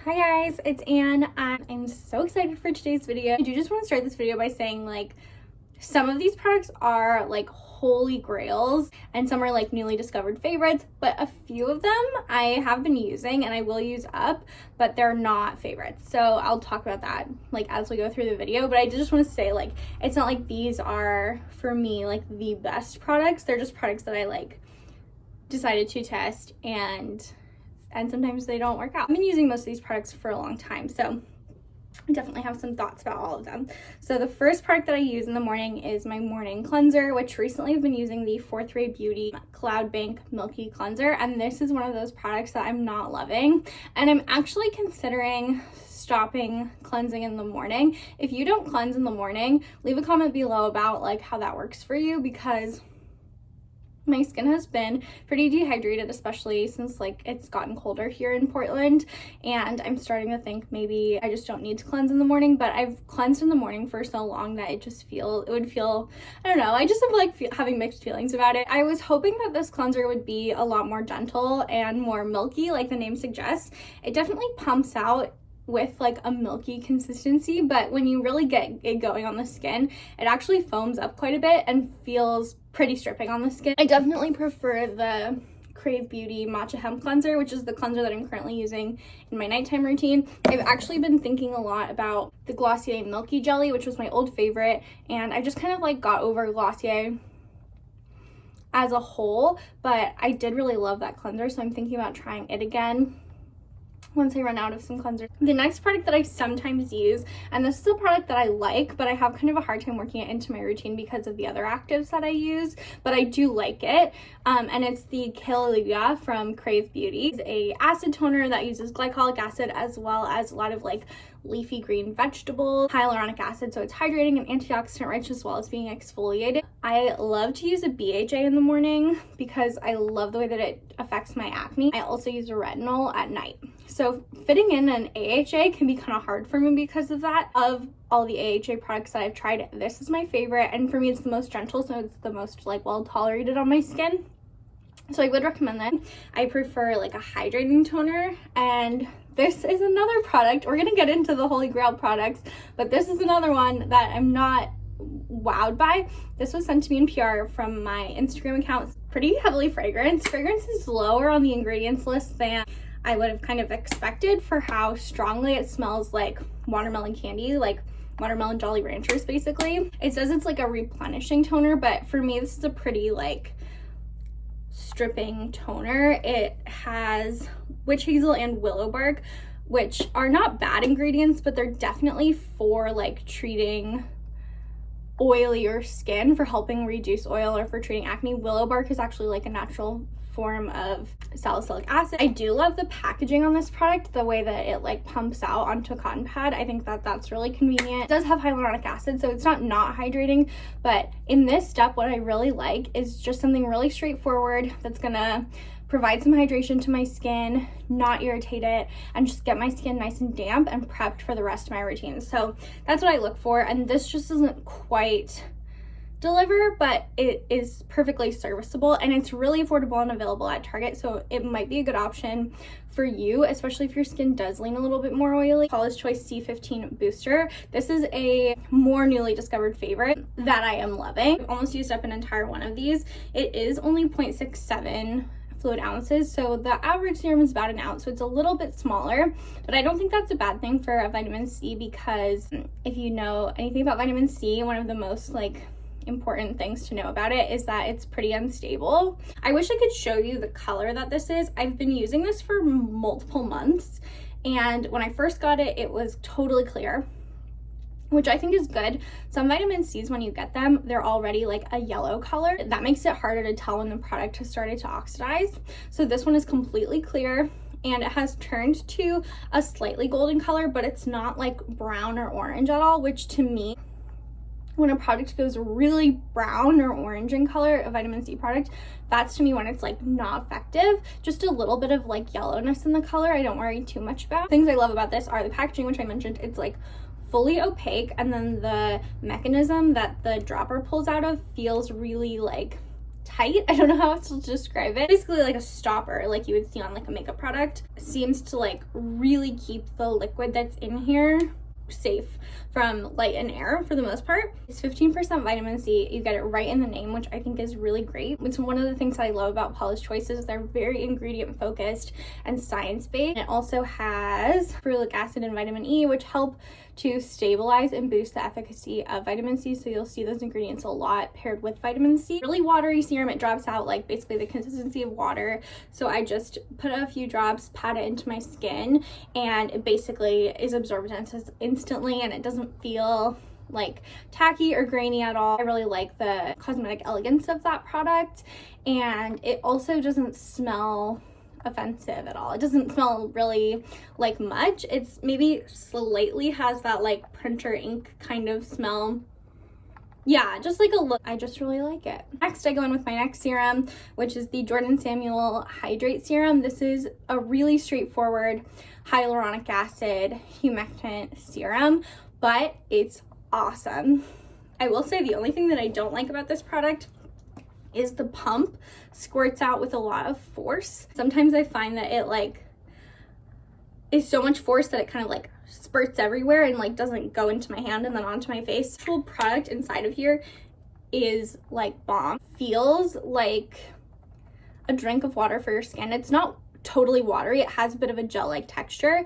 Hi guys, it's Anne. I'm so excited for today's video. I do just want to start this video by saying like some of these products are like holy grails and some are like newly discovered favorites, but a few of them I have been using and I will use up, but they're not favorites. So I'll talk about that like as we go through the video. But I just want to say like it's not like these are for me like the best products. They're just products that I like decided to test and sometimes they don't work out. I've been using most of these products for a long time, so I definitely have some thoughts about all of them. So the first product that I use in the morning is my morning cleanser, which recently I've been using the 4th Ray Beauty Cloud Bank Milky Cleanser, and this is one of those products that I'm not loving, and I'm actually considering stopping cleansing in the morning. If you don't cleanse in the morning, leave a comment below about like how that works for you, because my skin has been pretty dehydrated, especially since like it's gotten colder here in Portland, and I'm starting to think maybe I just don't need to cleanse in the morning. But I've cleansed in the morning for so long that it would feel, I don't know, I just have like having mixed feelings about it. I was hoping that this cleanser would be a lot more gentle and more milky like the name suggests. It definitely pumps out with like a milky consistency, but when you really get it going on the skin, it actually foams up quite a bit and feels pretty stripping on the skin. I definitely prefer the Crave Beauty Matcha Hemp Cleanser, which is the cleanser that I'm currently using in my nighttime routine. I've actually been thinking a lot about the Glossier Milky Jelly, which was my old favorite, and I just kind of like got over Glossier as a whole, but I did really love that cleanser, so I'm thinking about trying it again once I run out of some cleanser. The next product that I sometimes use, and this is a product that I like, but I have kind of a hard time working it into my routine because of the other actives that I use, but I do like it, and it's the Kalalea from Crave Beauty. It's a acid toner that uses glycolic acid as well as a lot of like leafy green vegetables, hyaluronic acid, so it's hydrating and antioxidant rich as well as being exfoliated. I love to use a BHA in the morning because I love the way that it affects my acne. I also use a retinol at night. So fitting in an AHA can be kind of hard for me because of that. Of all the AHA products that I've tried, this is my favorite, and for me it's the most gentle, so it's the most like well tolerated on my skin. So I would recommend that. I prefer like a hydrating toner, and this is another product. We're gonna get into the holy grail products, but this is another one that I'm not wowed by. This was sent to me in PR from my Instagram account. It's pretty heavily fragrance. Fragrance is lower on the ingredients list than I would have kind of expected for how strongly it smells like watermelon candy, like watermelon Jolly Ranchers basically. It says it's like a replenishing toner, but for me this is a pretty like stripping toner. It has witch hazel and willow bark, which are not bad ingredients, but they're definitely for like treating oilier skin, for helping reduce oil or for treating acne. Willow bark is actually like a natural form of salicylic acid. I do love the packaging on this product, the way that it like pumps out onto a cotton pad. I think that that's really convenient. It does have hyaluronic acid, so it's not hydrating, but in this step what I really like is just something really straightforward that's gonna provide some hydration to my skin, not irritate it, and just get my skin nice and damp and prepped for the rest of my routine. So that's what I look for, and this just doesn't quite deliver, but it is perfectly serviceable, and it's really affordable and available at Target, so it might be a good option for you, especially if your skin does lean a little bit more oily. Paula's Choice C15 Booster. This is a more newly discovered favorite that I am loving. I've almost used up an entire one of these. It is only 0.67 fluid ounces, so the average serum is about an ounce, so it's a little bit smaller, but I don't think that's a bad thing for a vitamin C, because if you know anything about vitamin C, one of the most like important things to know about it is that it's pretty unstable. I wish I could show you the color that this is. I've been using this for multiple months, and when I first got it, it was totally clear, which I think is good. Some vitamin C's, when you get them, they're already like a yellow color. That makes it harder to tell when the product has started to oxidize. So this one is completely clear, and it has turned to a slightly golden color, but it's not like brown or orange at all, which to me, when a product goes really brown or orange in color, a vitamin C product, that's to me when it's like not effective. Just a little bit of like yellowness in the color, I don't worry too much about. Things I love about this are the packaging, which I mentioned. It's like fully opaque, and then the mechanism that the dropper pulls out of feels really like tight. I don't know how else to describe it. Basically like a stopper, like you would see on like a makeup product. It seems to like really keep the liquid that's in here safe from light and air for the most part. It's 15% vitamin C. You get it right in the name, which I think is really great. It's one of the things that I love about Paula's Choices. They're very ingredient focused and science-based. It also has ferulic acid and vitamin E, which help to stabilize and boost the efficacy of vitamin C. So you'll see those ingredients a lot paired with vitamin C. Really watery serum. It drops out like basically the consistency of water. So I just put a few drops, pat it into my skin, and it basically is absorbed instantly, and it doesn't feel like tacky or grainy at all. I really like the cosmetic elegance of that product, and it also doesn't smell offensive at all. It doesn't smell really like much. It's maybe slightly has that like printer ink kind of smell. Yeah, just like a look. I just really like it. Next, I go in with my next serum, which is the Jordan Samuel Hydrate Serum. This is a really straightforward hyaluronic acid humectant serum, but it's awesome. I will say the only thing that I don't like about this product is the pump squirts out with a lot of force. Sometimes I find that it like is so much force that it kind of like spurts everywhere and like doesn't go into my hand and then onto my face. The actual product inside of here is like bomb. Feels like a drink of water for your skin. It's not totally watery. It has a bit of a gel-like texture,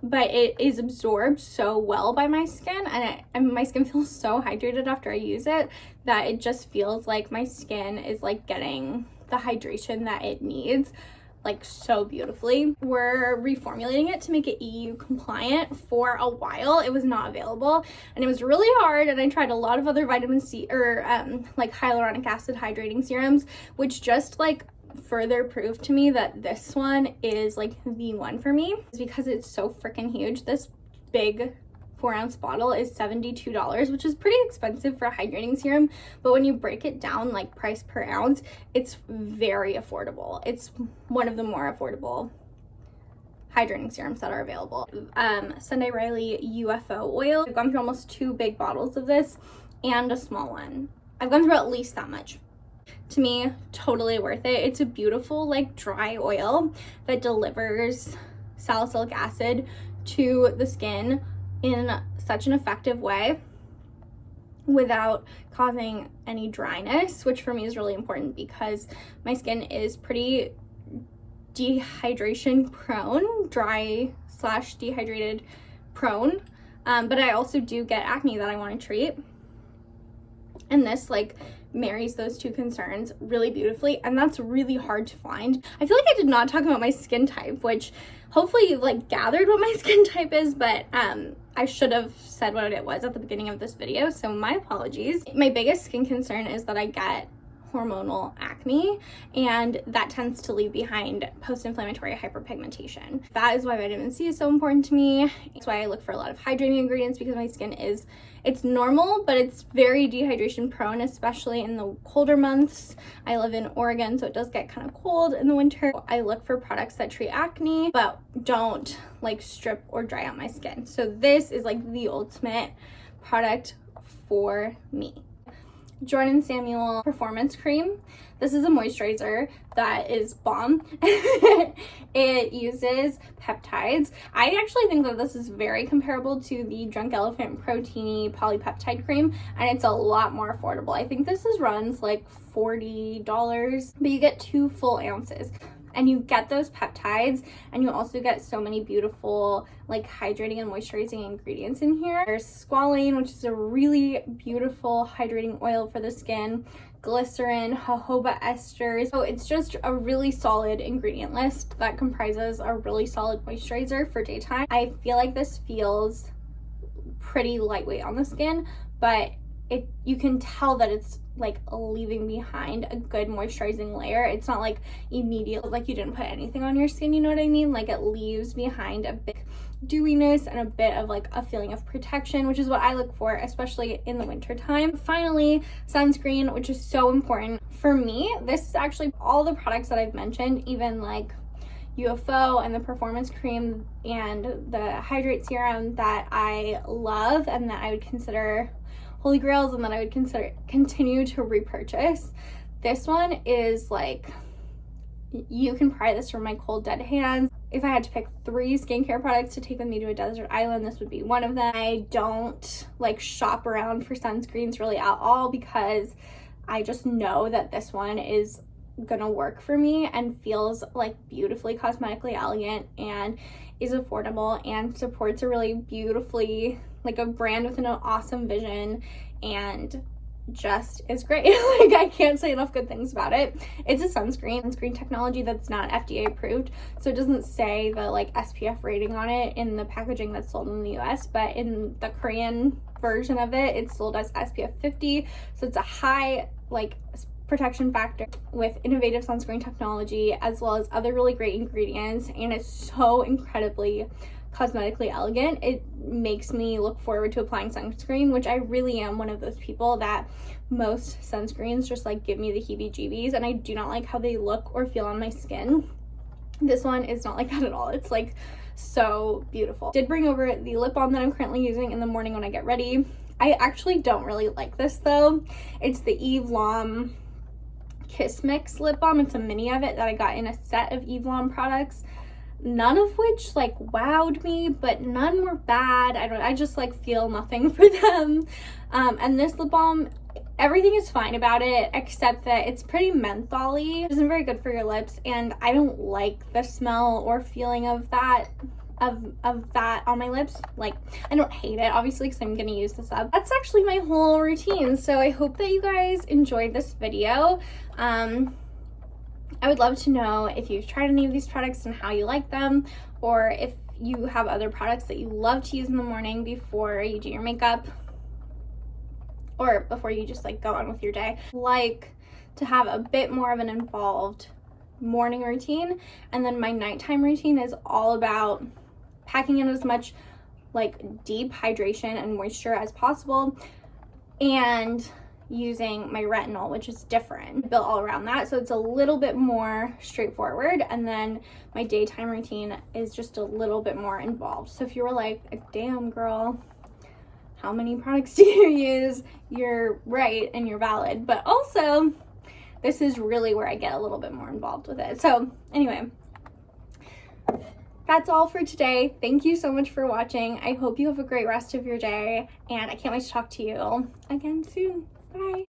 but it is absorbed so well by my skin, and my skin feels so hydrated after I use it that it just feels like my skin is like getting the hydration that it needs like so beautifully. We're reformulating it to make it EU compliant. For a while it was not available and it was really hard, and I tried a lot of other vitamin C or like hyaluronic acid hydrating serums, which just like further proved to me that this one is like the one for me. It's because it's so freaking huge. This big 4-ounce bottle is $72, which is pretty expensive for a hydrating serum, but when you break it down like price per ounce, it's very affordable. It's one of the more affordable hydrating serums that are available. Sunday Riley UFO oil. I've gone through almost 2 big bottles of this and a small one. I've gone through at least that much. To me, totally worth it. It's a beautiful like dry oil that delivers salicylic acid to the skin in such an effective way without causing any dryness, which for me is really important because my skin is pretty dehydration prone, dry / dehydrated prone, but I also do get acne that I want to treat, and this like marries those two concerns really beautifully, and that's really hard to find. I feel like I did not talk about my skin type, which hopefully you've like gathered what my skin type is, but I should have said what it was at the beginning of this video, so my apologies. My biggest skin concern is that I get hormonal acne, and that tends to leave behind post-inflammatory hyperpigmentation. That is why vitamin C is so important to me. That's why I look for a lot of hydrating ingredients, because my skin is, it's normal, but it's very dehydration prone, especially in the colder months. I live in Oregon, so it does get kind of cold in the winter. I look for products that treat acne, but don't like strip or dry out my skin. So this is like the ultimate product for me. Jordan Samuel Performance Cream. This is a moisturizer that is bomb. It uses peptides. I actually think that this is very comparable to the Drunk Elephant Protein Polypeptide Cream, and it's a lot more affordable. I think this runs like $40, but you get 2 full ounces. And you get those peptides, and you also get so many beautiful like hydrating and moisturizing ingredients in here. There's squalane, which is a really beautiful hydrating oil for the skin, glycerin, jojoba esters. So it's just a really solid ingredient list that comprises a really solid moisturizer for daytime. I feel like this feels pretty lightweight on the skin, but you can tell that it's like leaving behind a good moisturizing layer. It's not like immediate, like you didn't put anything on your skin, you know what I mean? Like it leaves behind a bit dewiness and a bit of like a feeling of protection, which is what I look for, especially in the winter time. Finally, sunscreen, which is so important for me. This is actually all the products that I've mentioned, even like UFO and the performance cream and the hydrate serum, that I love and that I would consider holy grails and that I would continue to repurchase. This one is like, you can pry this from my cold dead hands. If I had to pick 3 skincare products to take with me to a desert island, this would be one of them. I don't like shop around for sunscreens really at all because I just know that this one is gonna work for me and feels like beautifully cosmetically elegant and is affordable and supports a really beautifully, like a brand with an awesome vision, and just is great. Like, I can't say enough good things about it. It's a sunscreen technology that's not FDA approved, so it doesn't say the like SPF rating on it in the packaging that's sold in the US, but in the Korean version of it, it's sold as SPF 50, so it's a high like protection factor with innovative sunscreen technology as well as other really great ingredients, and it's so incredibly cosmetically elegant. It makes me look forward to applying sunscreen, which I really am one of those people that most sunscreens just like give me the heebie-jeebies, and I do not like how they look or feel on my skin. This one is not like that at all. It's like so beautiful. Did bring over the lip balm that I'm currently using in the morning when I get ready. I actually don't really like this though. It's the Eve Lom Kiss Mix lip balm. It's a mini of it that I got in a set of Eve Lom products, none of which like wowed me, but none were bad. I just like feel nothing for them. And this lip balm, everything is fine about it except that it's pretty mentholy. It isn't very good for your lips, and I don't like the smell or feeling of that on my lips. Like, I don't hate it obviously because I'm gonna use this up. That's actually my whole routine, so I hope that you guys enjoyed this video. I would love to know if you've tried any of these products and how you like them, or if you have other products that you love to use in the morning before you do your makeup or before you just like go on with your day. Like to have a bit more of an involved morning routine, and then my nighttime routine is all about packing in as much like deep hydration and moisture as possible and using my retinol, which is different, built all around that, so it's a little bit more straightforward. And then my daytime routine is just a little bit more involved. So if you were like, damn girl, how many products do you use, you're right and you're valid, but also this is really where I get a little bit more involved with it. So anyway, that's all for today. Thank you so much for watching. I hope you have a great rest of your day, and I can't wait to talk to you again soon. Bye.